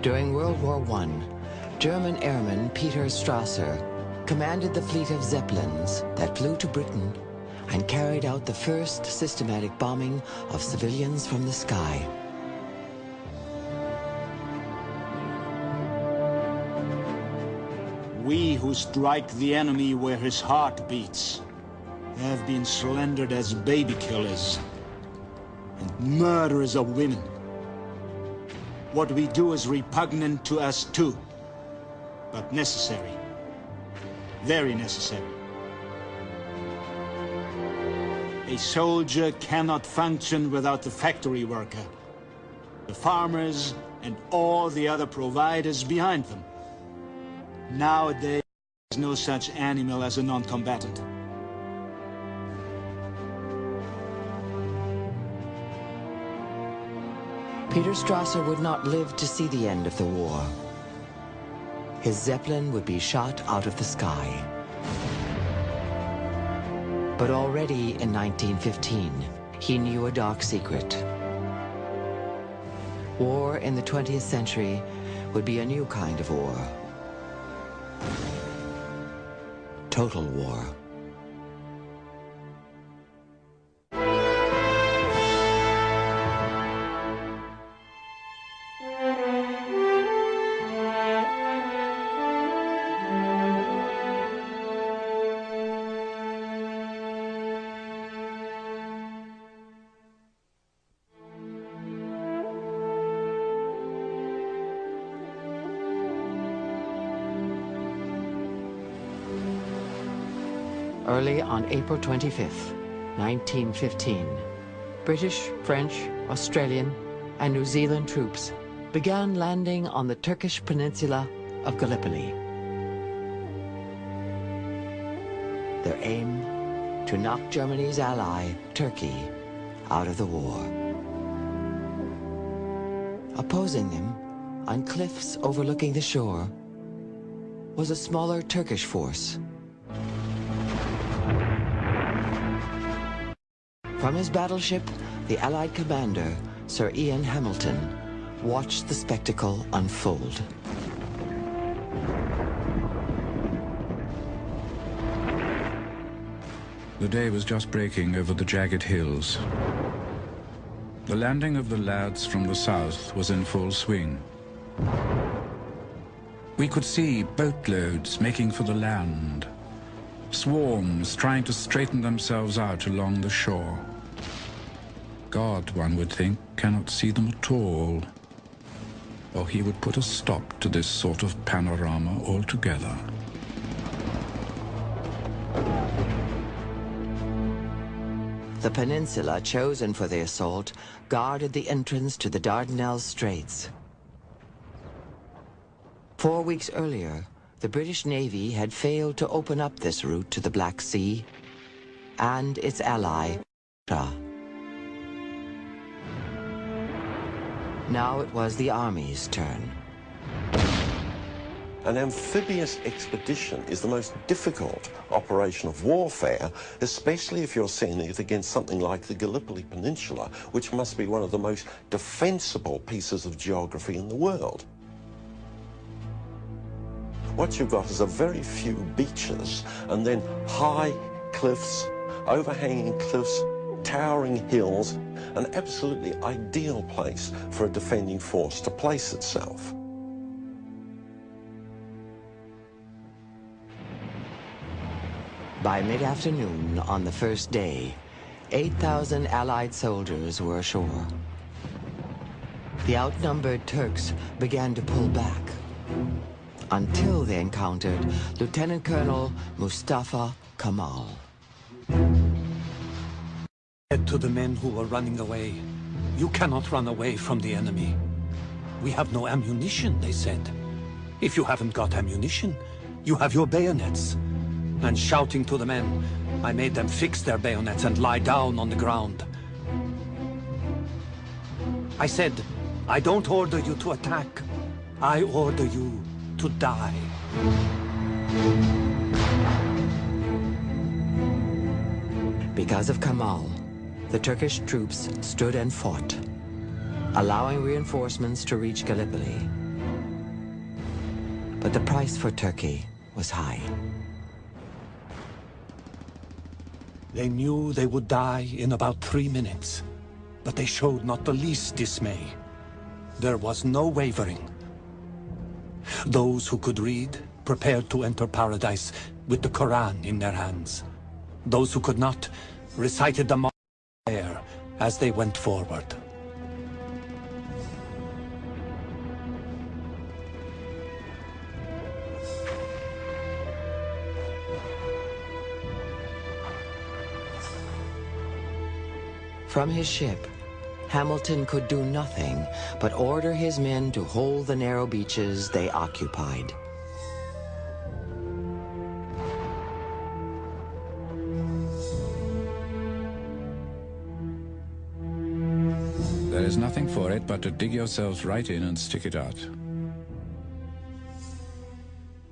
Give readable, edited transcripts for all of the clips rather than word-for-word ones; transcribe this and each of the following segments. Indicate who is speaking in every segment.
Speaker 1: During World War I, German airman Peter Strasser commanded the fleet of Zeppelins that flew to Britain and carried out the first systematic bombing of civilians from the sky.
Speaker 2: We who strike the enemy where his heart beats have been slandered as baby killers and murderers of women. What we do is repugnant to us too, but necessary, very necessary. A soldier cannot function without the factory worker, the farmers, and all the other providers behind them. Nowadays, there is no such animal as a non-combatant.
Speaker 1: Peter Strasser would not live to see the end of the war. His Zeppelin would be shot out of the sky. But already in 1915, he knew a dark secret. War in the 20th century would be a new kind of war. Total war. Early on April 25th, 1915, British, French, Australian, and New Zealand troops began landing on the Turkish peninsula of Gallipoli. Their aim, to knock Germany's ally, Turkey, out of the war. Opposing them, on cliffs overlooking the shore, was a smaller Turkish force. From his battleship, the Allied commander, Sir Ian Hamilton, watched the spectacle unfold.
Speaker 3: The day was just breaking over the jagged hills. The landing of the lads from the south was in full swing. We could see boatloads making for the land, swarms trying to straighten themselves out along the shore. God, one would think, cannot see them at all, or he would put a stop to this sort of panorama altogether.
Speaker 1: The peninsula chosen for the assault guarded the entrance to the Dardanelles Straits. 4 weeks earlier, the British Navy had failed to open up this route to the Black Sea and its ally, Russia. Now it was the Army's turn.
Speaker 4: An amphibious expedition is the most difficult operation of warfare, especially if you're sending it against something like the Gallipoli Peninsula, which must be one of the most defensible pieces of geography in the world. What you've got is a very few beaches and then high cliffs, overhanging cliffs, towering hills, an absolutely ideal place for a defending force to place itself.
Speaker 1: By mid-afternoon on the first day, 8,000 Allied soldiers were ashore. The outnumbered Turks began to pull back, until they encountered Lieutenant Colonel Mustafa Kemal.
Speaker 5: Said to the men who were running away, "You cannot run away from the enemy. We have no ammunition," they said. "If you haven't got ammunition, you have your bayonets." And shouting to the men, I made them fix their bayonets and lie down on the ground. I said, "I don't order you to attack. I order you to die."
Speaker 1: Because of Kemal, the Turkish troops stood and fought, allowing reinforcements to reach Gallipoli. But the price for Turkey was high.
Speaker 5: They knew they would die in about 3 minutes, but they showed not the least dismay. There was no wavering. Those who could read prepared to enter paradise with the Quran in their hands. Those who could not recited the prayer as they went forward.
Speaker 1: From his ship, Hamilton could do nothing but order his men to hold the narrow beaches they occupied.
Speaker 3: There is nothing for it but to dig yourselves right in and stick it out.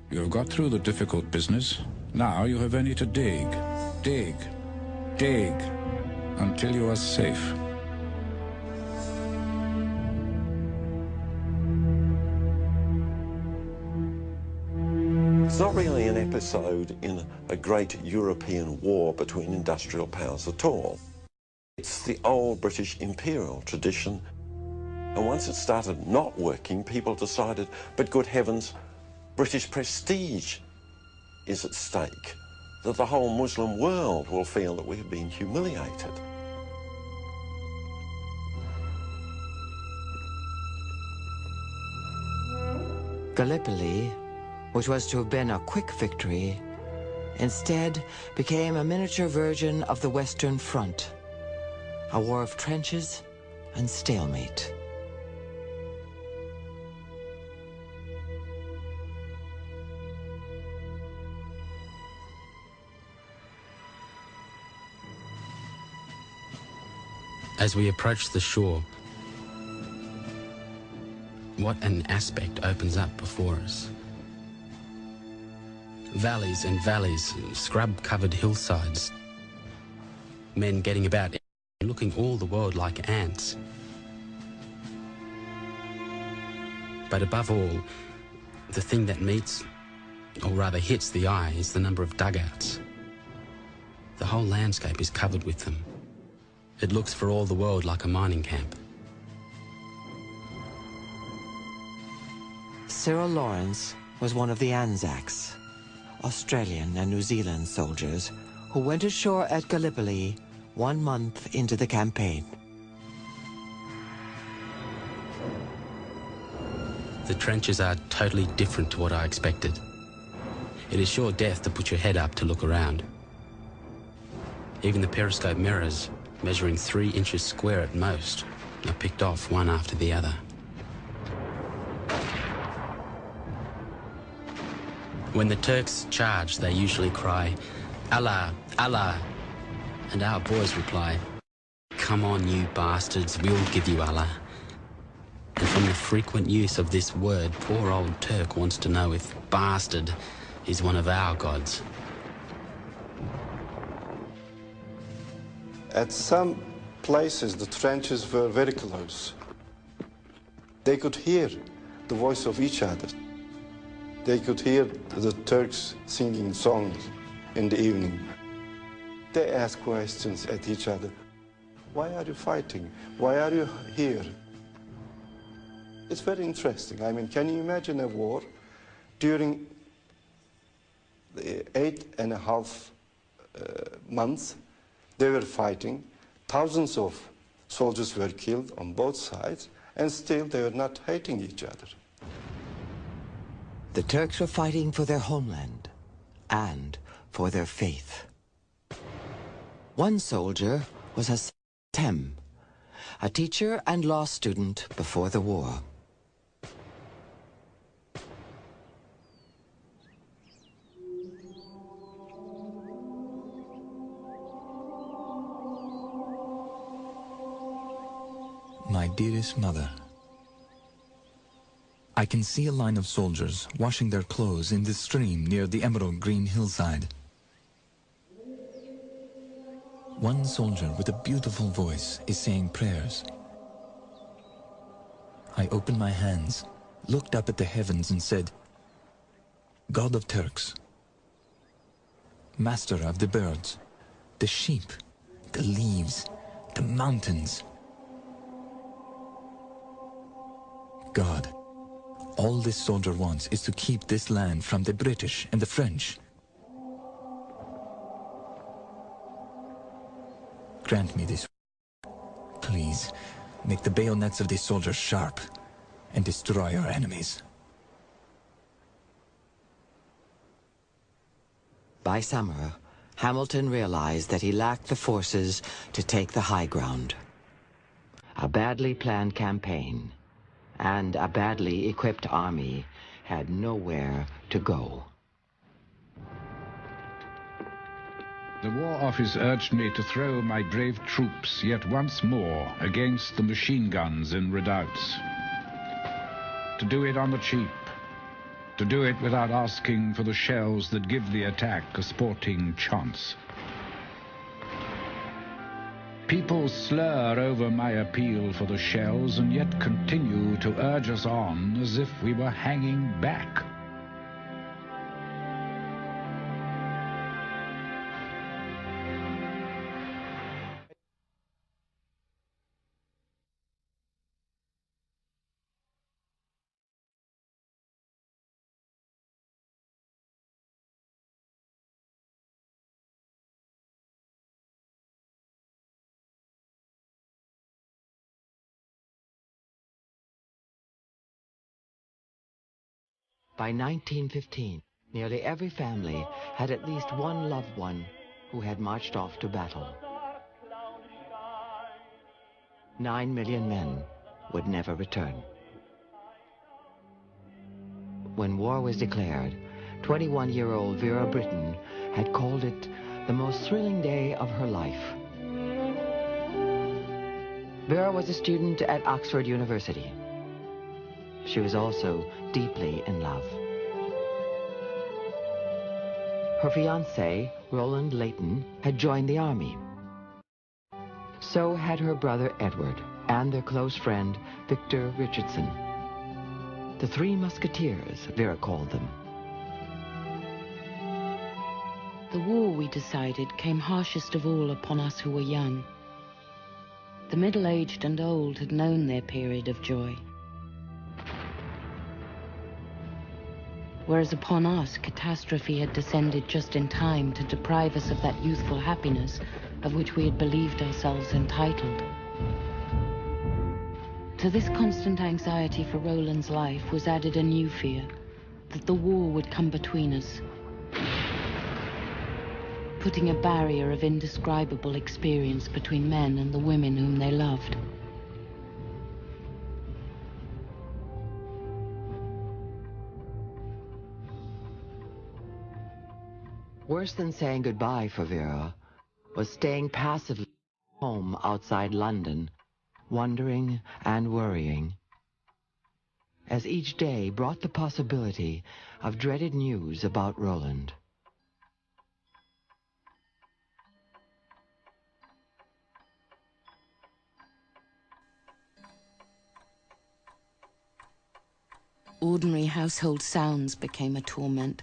Speaker 3: You have got through the difficult business. Now you have only to dig, dig, dig, until you are safe.
Speaker 4: It's not really an episode in a great European war between industrial powers at all. It's the old British imperial tradition, and once it started not working, people decided, but good heavens, British prestige is at stake, that the whole Muslim world will feel that we have been humiliated.
Speaker 1: Gallipoli, which was to have been a quick victory, instead became a miniature version of the Western Front, a war of trenches and stalemate.
Speaker 6: As we approach the shore, what an aspect opens up before us. Valleys and valleys, scrub-covered hillsides, men getting about, looking all the world like ants. But above all, the thing that meets, or rather hits the eye, is the number of dugouts. The whole landscape is covered with them. It looks for all the world like a mining camp.
Speaker 1: Cyril Lawrence was one of the Anzacs, Australian and New Zealand soldiers who went ashore at Gallipoli 1 month into the campaign.
Speaker 6: The trenches are totally different to what I expected. It is sure death to put your head up to look around. Even the periscope mirrors, measuring 3 inches square at most, are picked off one after the other. When the Turks charge, they usually cry, "Allah, Allah," and our boys reply, "Come on, you bastards, we'll give you Allah." And from the frequent use of this word, poor old Turk wants to know if bastard is one of our gods.
Speaker 7: At some places, the trenches were very close. They could hear the voice of each other. They could hear the Turks singing songs in the evening. They asked questions at each other. Why are you fighting? Why are you here? It's very interesting. I mean, can you imagine a war during the 8.5 months? They were fighting. Thousands of soldiers were killed on both sides, and still they were not hating each other.
Speaker 1: The Turks were fighting for their homeland and for their faith. One soldier was Hassan Tem, a teacher and law student before the war.
Speaker 8: My dearest mother, I can see a line of soldiers washing their clothes in the stream near the emerald green hillside. One soldier with a beautiful voice is saying prayers. I opened my hands, looked up at the heavens and said, God of Turks, master of the birds, the sheep, the leaves, the mountains. God, all this soldier wants is to keep this land from the British and the French. Grant me this. Please, make the bayonets of these soldiers sharp and destroy our enemies.
Speaker 1: By summer, Hamilton realized that he lacked the forces to take the high ground. A badly planned campaign and a badly equipped army had nowhere to go.
Speaker 3: The War Office urged me to throw my brave troops yet once more against the machine guns in redoubts. To do it on the cheap. To do it without asking for the shells that give the attack a sporting chance. People slur over my appeal for the shells and yet continue to urge us on as if we were hanging back.
Speaker 1: By 1915, nearly every family had at least one loved one who had marched off to battle. 9 million men would never return. When war was declared, 21-year-old Vera Brittain had called it the most thrilling day of her life. Vera was a student at Oxford University. She was also deeply in love. Her fiancé, Roland Leighton, had joined the army. So had her brother Edward and their close friend Victor Richardson. The Three Musketeers, Vera called them.
Speaker 9: The war, we decided, came harshest of all upon us who were young. The middle-aged and old had known their period of joy. Whereas upon us, catastrophe had descended just in time to deprive us of that youthful happiness of which we had believed ourselves entitled. To this constant anxiety for Roland's life was added a new fear, that the war would come between us, putting a barrier of indescribable experience between men and the women whom they loved.
Speaker 1: Worse than saying goodbye for Vera was staying passively home outside London, wondering and worrying, as each day brought the possibility of dreaded news about Roland.
Speaker 9: Ordinary household sounds became a torment.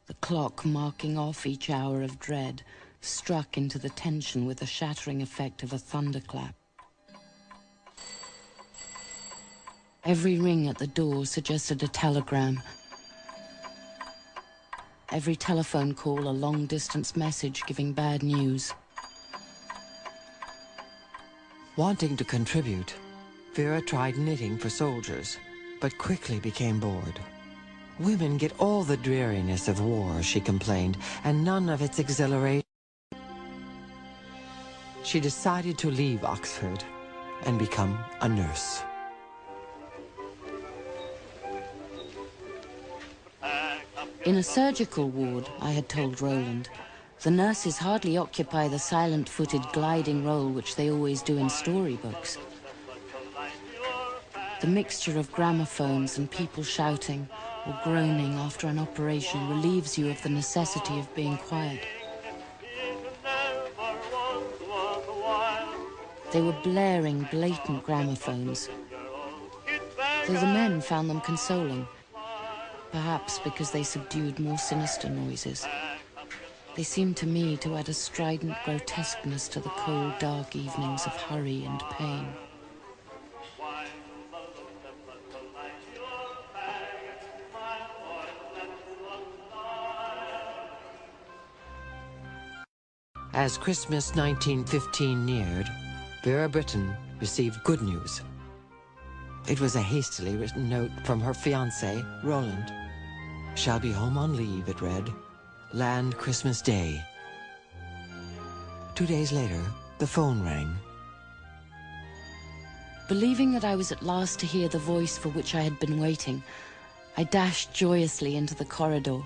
Speaker 9: The clock marking off each hour of dread struck into the tension with the shattering effect of a thunderclap. Every ring at the door suggested a telegram. Every telephone call a long-distance message giving bad news.
Speaker 1: Wanting to contribute, Vera tried knitting for soldiers, but quickly became bored. Women get all the dreariness of war, she complained, and none of its exhilaration. She decided to leave Oxford and become a nurse.
Speaker 9: In a surgical ward, I had told Roland, the nurses hardly occupy the silent-footed gliding role which they always do in storybooks. The mixture of gramophones and people shouting or groaning after an operation relieves you of the necessity of being quiet. They were blaring blatant gramophones. though the men found them consoling, perhaps because they subdued more sinister noises. They seemed to me to add a strident grotesqueness to the cold, dark evenings of hurry and pain.
Speaker 1: As Christmas 1915 neared, Vera Brittain received good news. It was a hastily written note from her fiancé, Roland. "Shall be home on leave," it read. "Land Christmas Day." 2 days later, the phone rang.
Speaker 9: Believing that I was at last to hear the voice for which I had been waiting, I dashed joyously into the corridor.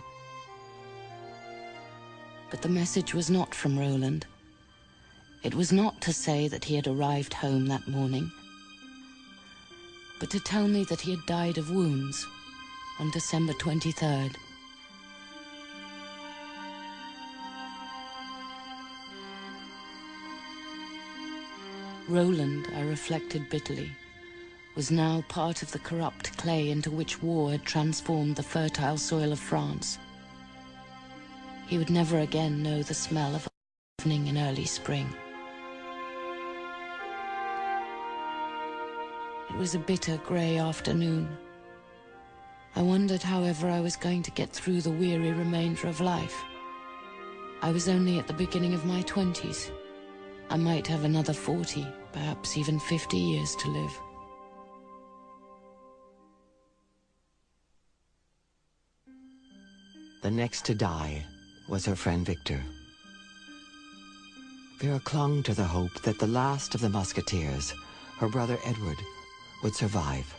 Speaker 9: But the message was not from Roland. It was not to say that he had arrived home that morning, but to tell me that he had died of wounds on December 23rd. Roland, I reflected bitterly, was now part of the corrupt clay into which war had transformed the fertile soil of France. He would never again know the smell of an evening in early spring. It was a bitter, grey afternoon. I wondered however I was going to get through the weary remainder of life. I was only at the beginning of my 20s. I might have another 40, perhaps even 50 years to live.
Speaker 1: The next to die was her friend Victor. Vera clung to the hope that the last of the Musketeers, her brother Edward, would survive.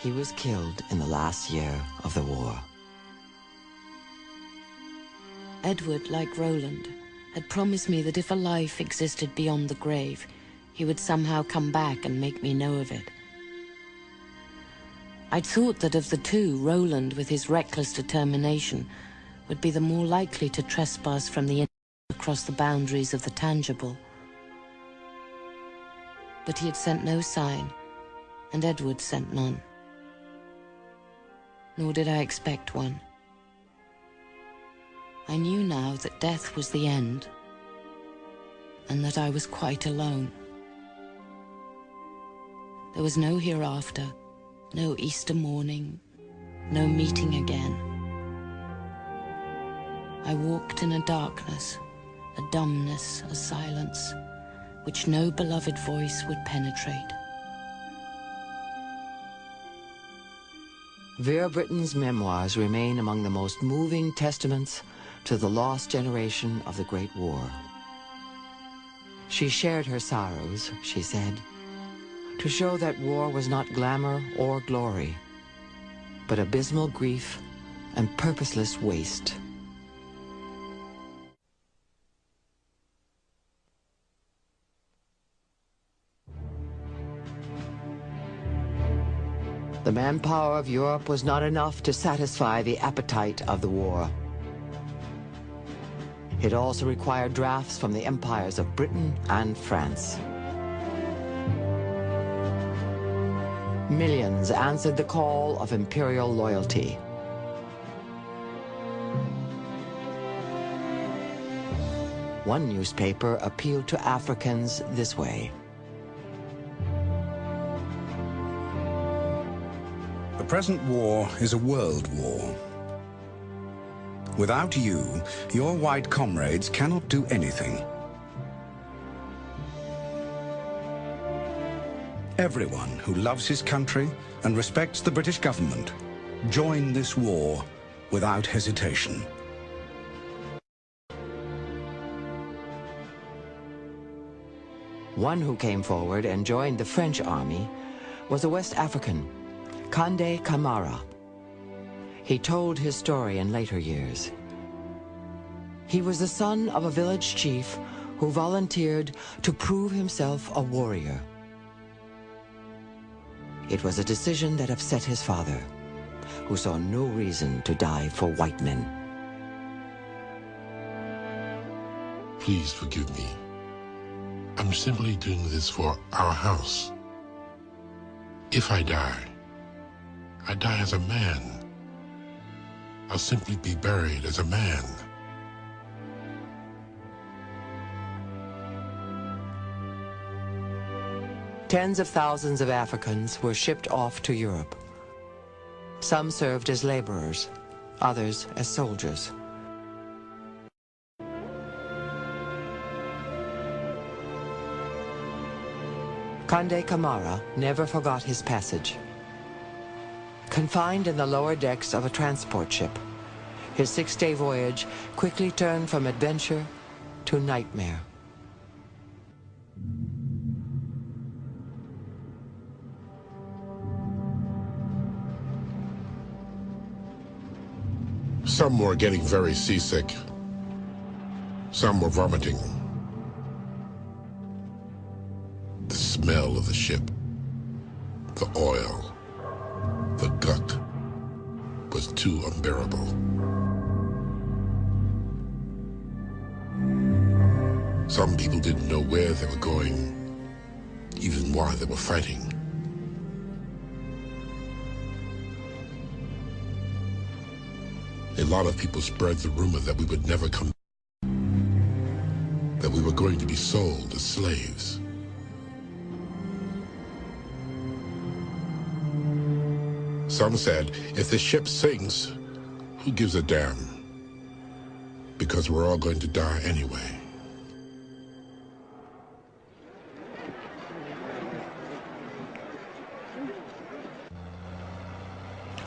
Speaker 1: He was killed in the last year of the war.
Speaker 9: Edward, like Roland, had promised me that if a life existed beyond the grave, he would somehow come back and make me know of it. I'd thought that of the two, Roland, with his reckless determination, would be the more likely to trespass from the across the boundaries of the tangible. But he had sent no sign, and Edward sent none. Nor did I expect one. I knew now that death was the end, and that I was quite alone. There was no hereafter, no Easter morning, no meeting again. I walked in a darkness, a dumbness, a silence, which no beloved voice would penetrate.
Speaker 1: Vera Brittain's memoirs remain among the most moving testaments to the lost generation of the Great War. She shared her sorrows, she said, to show that war was not glamour or glory, but abysmal grief and purposeless waste. The manpower of Europe was not enough to satisfy the appetite of the war. It also required drafts from the empires of Britain and France. Millions answered the call of imperial loyalty. One newspaper appealed to Africans this way.
Speaker 10: The present war is a world war. Without you, your white comrades cannot do anything. Everyone who loves his country and respects the British government, join this war without hesitation.
Speaker 1: One who came forward and joined the French army was a West African, Kande Kamara. He told his story in later years. He was the son of a village chief who volunteered to prove himself a warrior. It was a decision that upset his father, who saw no reason to die for white men.
Speaker 11: Please forgive me. I'm simply doing this for our house. If I die as a man. I'll simply be buried as a man.
Speaker 1: Tens of thousands of Africans were shipped off to Europe. Some served as laborers, others as soldiers. Conde Camara never forgot his passage. Confined in the lower decks of a transport ship, his 6-day voyage quickly turned from adventure to nightmare.
Speaker 11: Some were getting very seasick. Some were vomiting. The smell of the ship, the oil, the gut was too unbearable. Some people didn't know where they were going, even why they were fighting. A lot of people spread the rumor that we would never come, that we were going to be sold as slaves. Some said, if the ship sinks, who gives a damn? Because we're all going to die anyway.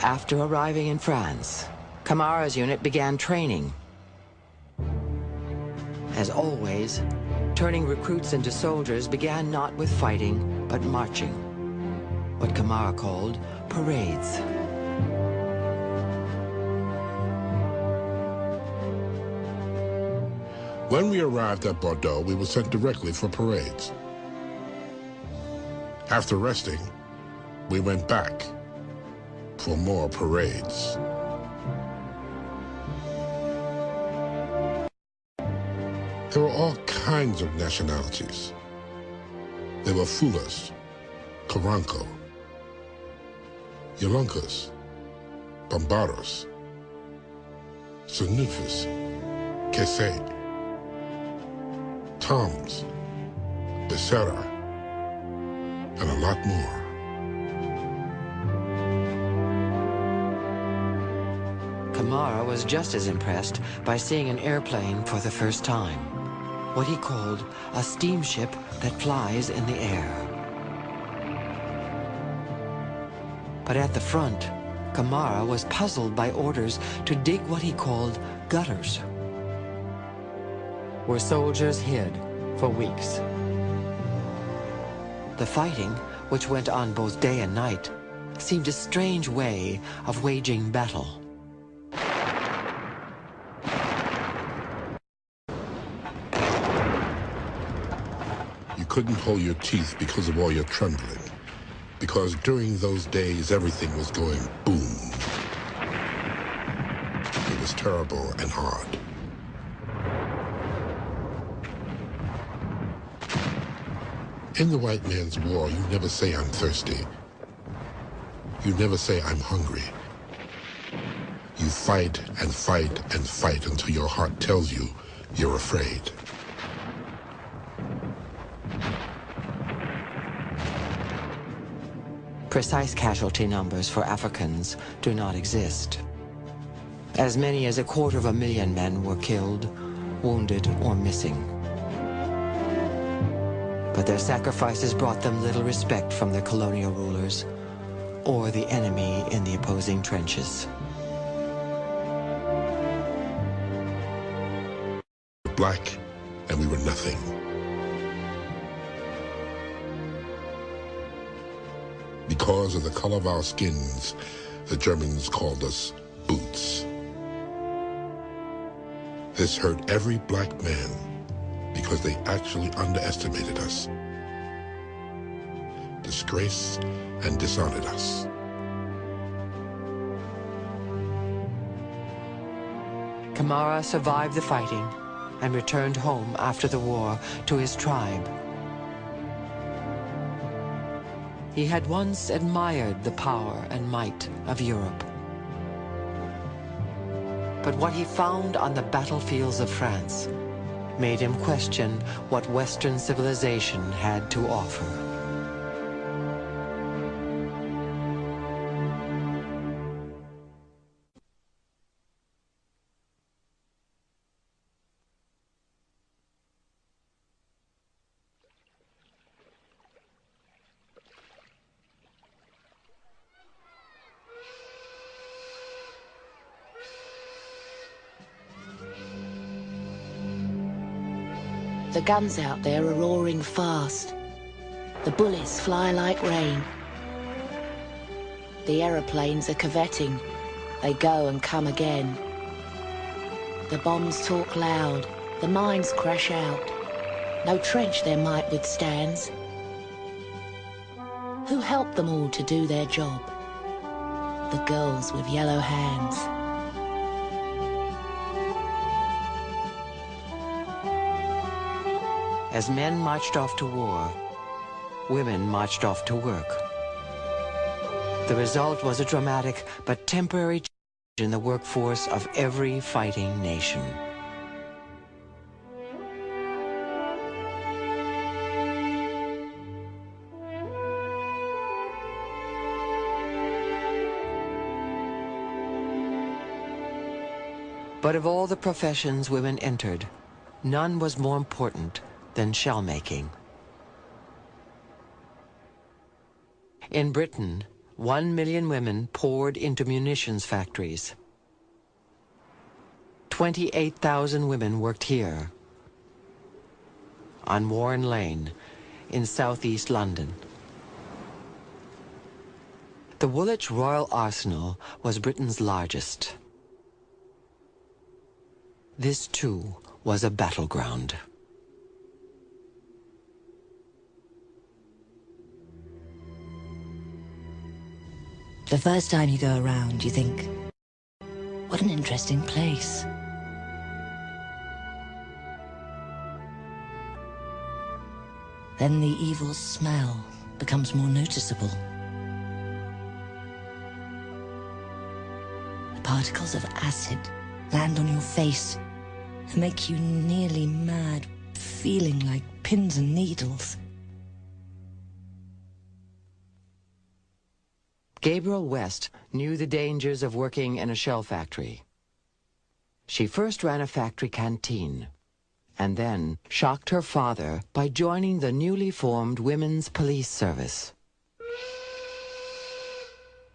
Speaker 1: After arriving in France, Camara's unit began training. As always, turning recruits into soldiers began not with fighting, but marching. What Camara called parades.
Speaker 11: When we arrived at Bordeaux, we were sent directly for parades. After resting, we went back for more parades. There were all kinds of nationalities. There were Fulas, Karanko, Yolunkas, Bambaros, Sunufis, Kese, Toms, Becerra, and a lot more.
Speaker 1: Camara was just as impressed by seeing an airplane for the first time. What he called a steamship that flies in the air. But at the front, Camara was puzzled by orders to dig what he called gutters, where soldiers hid for weeks. The fighting, which went on both day and night, seemed a strange way of waging battle.
Speaker 11: You couldn't hold your teeth because of all your trembling. Because during those days, everything was going boom. It was terrible and hard. In the white man's war, you never say I'm thirsty. You never say I'm hungry. You fight and fight and fight until your heart tells you you're afraid.
Speaker 1: Precise casualty numbers for Africans do not exist. As many as 250,000 men were killed, wounded, or missing. But their sacrifices brought them little respect from their colonial rulers or the enemy in the opposing trenches.
Speaker 11: Black, and we were nothing. Because of the color of our skins, the Germans called us boots. This hurt every black man because they actually underestimated us, disgraced and dishonored us.
Speaker 1: Camara survived the fighting and returned home after the war to his tribe. He had once admired the power and might of Europe. But what he found on the battlefields of France made him question what Western civilization had to offer.
Speaker 9: The guns out there are roaring fast. The bullets fly like rain. The aeroplanes are curvetting. They go and come again. The bombs talk loud. The mines crash out. No trench their might withstands. Who helped them all to do their job? The girls with yellow hands.
Speaker 1: As men marched off to war, women marched off to work. The result was a dramatic but temporary change in the workforce of every fighting nation. But of all the professions women entered, none was more important than shell making. In Britain, 1 million women poured into munitions factories. 28,000 women worked here, on Warren Lane, in southeast London. The Woolwich Royal Arsenal was Britain's largest. This, too, was a battleground.
Speaker 12: The first time you go around, you think, what an interesting place. Then the evil smell becomes more noticeable. The particles of acid land on your face and make you nearly mad, feeling like pins and needles.
Speaker 1: Gabrielle West knew the dangers of working in a shell factory. She first ran a factory canteen, and then shocked her father by joining the newly formed Women's Police Service.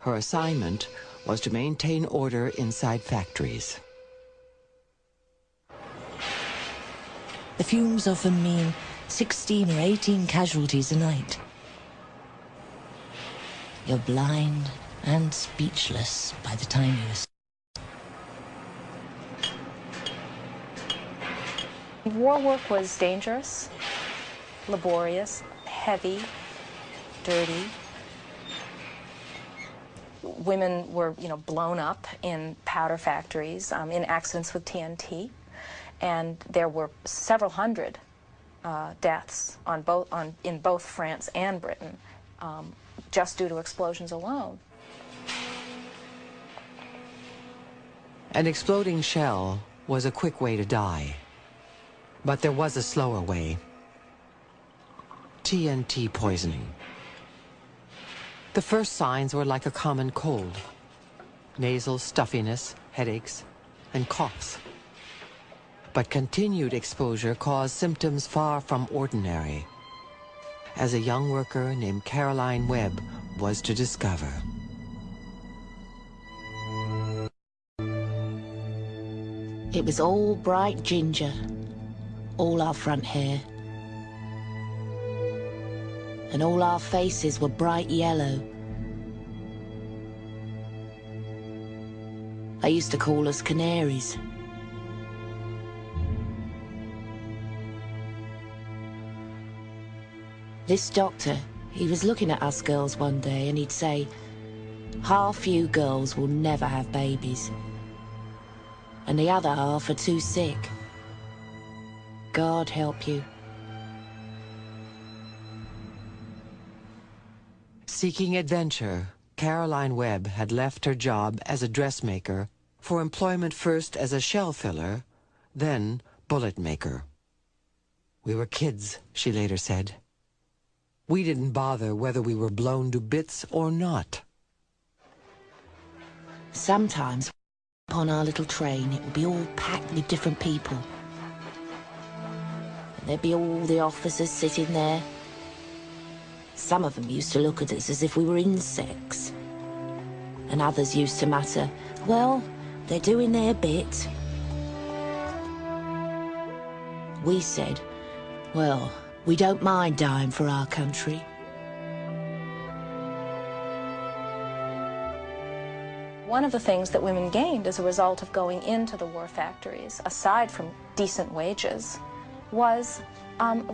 Speaker 1: Her assignment was to maintain order inside factories.
Speaker 12: The fumes often mean 16 or 18 casualties a night. You're blind and speechless by the time you...
Speaker 13: War work was dangerous, laborious, heavy, dirty. Women were, blown up in powder factories, in accidents with TNT, and there were several hundred deaths in both France and Britain. Just due to explosions alone.
Speaker 1: An exploding shell was a quick way to die. But there was a slower way. TNT poisoning. The first signs were like a common cold. Nasal stuffiness, headaches, and coughs. But continued exposure caused symptoms far from ordinary, as a young worker named Caroline Webb was to discover.
Speaker 9: It was all bright ginger, all our front hair. And all our faces were bright yellow. They used to call us canaries. This doctor, he was looking at us girls one day and he'd say, half you girls will never have babies. And the other half are too sick. God help you.
Speaker 1: Seeking adventure, Caroline Webb had left her job as a dressmaker for employment first as a shell filler, then bullet maker. "We were kids," she later said. "We didn't bother whether we were blown to bits or not."
Speaker 12: Sometimes, upon our little train, it would be all packed with different people. And there'd be all the officers sitting there. Some of them used to look at us as if we were insects. And others used to mutter, "Well, they're doing their bit." We said, "Well, we don't mind dying for our country."
Speaker 13: One of the things that women gained as a result of going into the war factories, aside from decent wages, was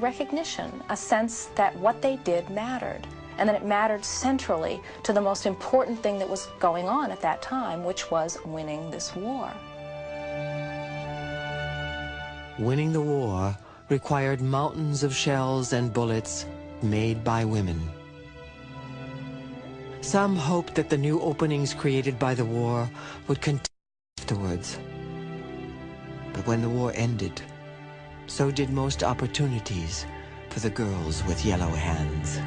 Speaker 13: recognition, a sense that what they did mattered, and that it mattered centrally to the most important thing that was going on at that time, which was winning this war.
Speaker 1: Winning the war required mountains of shells and bullets made by women. Some hoped that the new openings created by the war would continue afterwards. But when the war ended, so did most opportunities for the girls with yellow hands.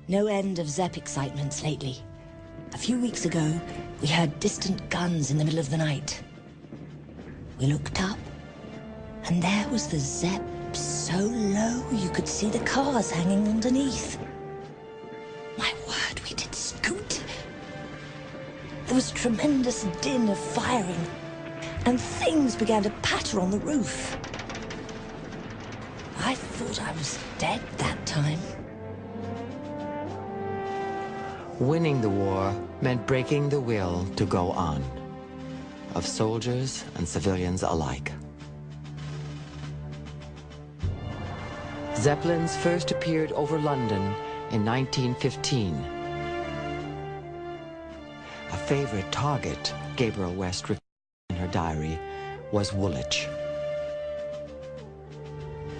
Speaker 12: No end of Zepp excitements lately. A few weeks ago, we heard distant guns in the middle of the night. We looked up, and there was the Zepp so low you could see the cars hanging underneath. My word, we did scoot. There was a tremendous din of firing, and things began to patter on the roof. I thought I was dead that time.
Speaker 1: Winning the war meant breaking the will to go on, of soldiers and civilians alike. Zeppelins first appeared over London in 1915. A favorite target, Gabriel West recorded in her diary, was Woolwich.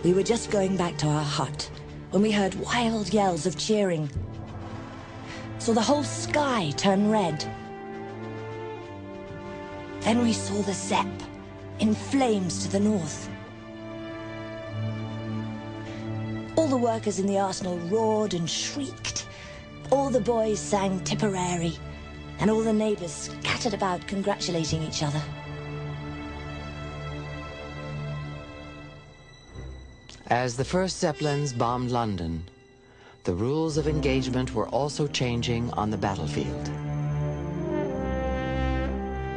Speaker 12: We were just going back to our hut when we heard wild yells of cheering. So the whole sky turned red. Then we saw the Zepp in flames to the north. All the workers in the arsenal roared and shrieked. All the boys sang Tipperary, and all the neighbours scattered about congratulating each other.
Speaker 1: As the first Zeppelins bombed London, the rules of engagement were also changing on the battlefield.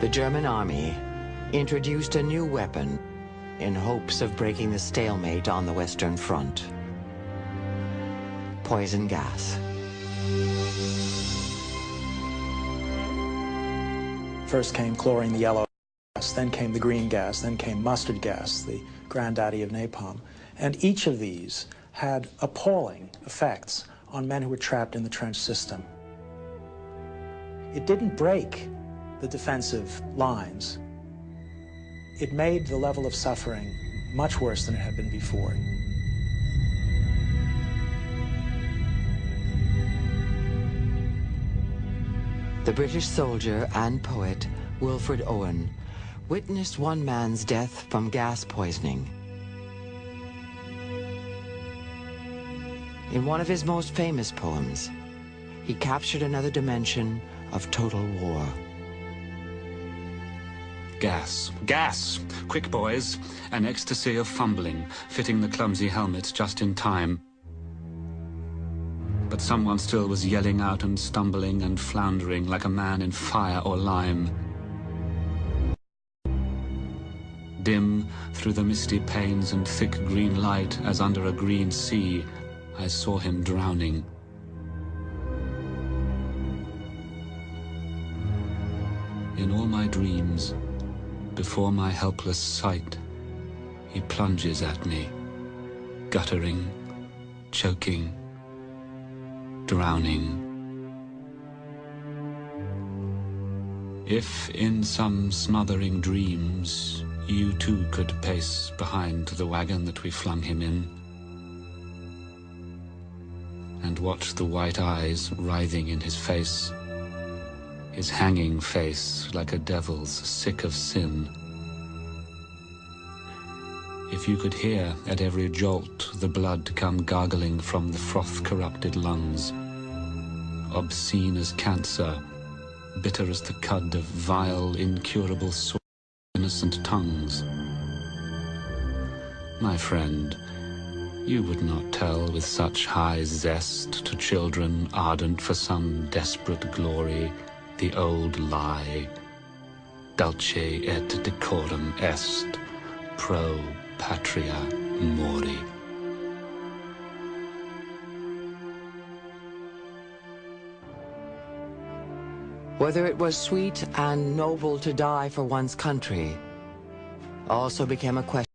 Speaker 1: The German army introduced a new weapon in hopes of breaking the stalemate on the Western Front: poison gas.
Speaker 14: First came chlorine, the yellow gas, then came the green gas, then came mustard gas, the granddaddy of napalm. And each of these had appalling effects on men who were trapped in the trench system. It didn't break the defensive lines. It made the level of suffering much worse than it had been before.
Speaker 1: The British soldier and poet Wilfred Owen witnessed one man's death from gas poisoning. In one of his most famous poems, he captured another dimension of total war.
Speaker 3: Gas. Gas! Quick, boys. An ecstasy of fumbling, fitting the clumsy helmets just in time. But someone still was yelling out and stumbling and floundering like a man in fire or lime. Dim through the misty panes and thick green light as under a green sea, I saw him drowning. In all my dreams, before my helpless sight, he plunges at me, guttering, choking, drowning. If in some smothering dreams you too could pace behind the wagon that we flung him in, and watch the white eyes writhing in his face, his hanging face like a devil's sick of sin. If you could hear at every jolt the blood come gargling from the froth-corrupted lungs, obscene as cancer, bitter as the cud of vile, incurable sore innocent tongues, my friend, you would not tell with such high zest to children ardent for some desperate glory the old lie, dulce et decorum est, pro patria mori.
Speaker 1: Whether it was sweet and noble to die for one's country also became a question.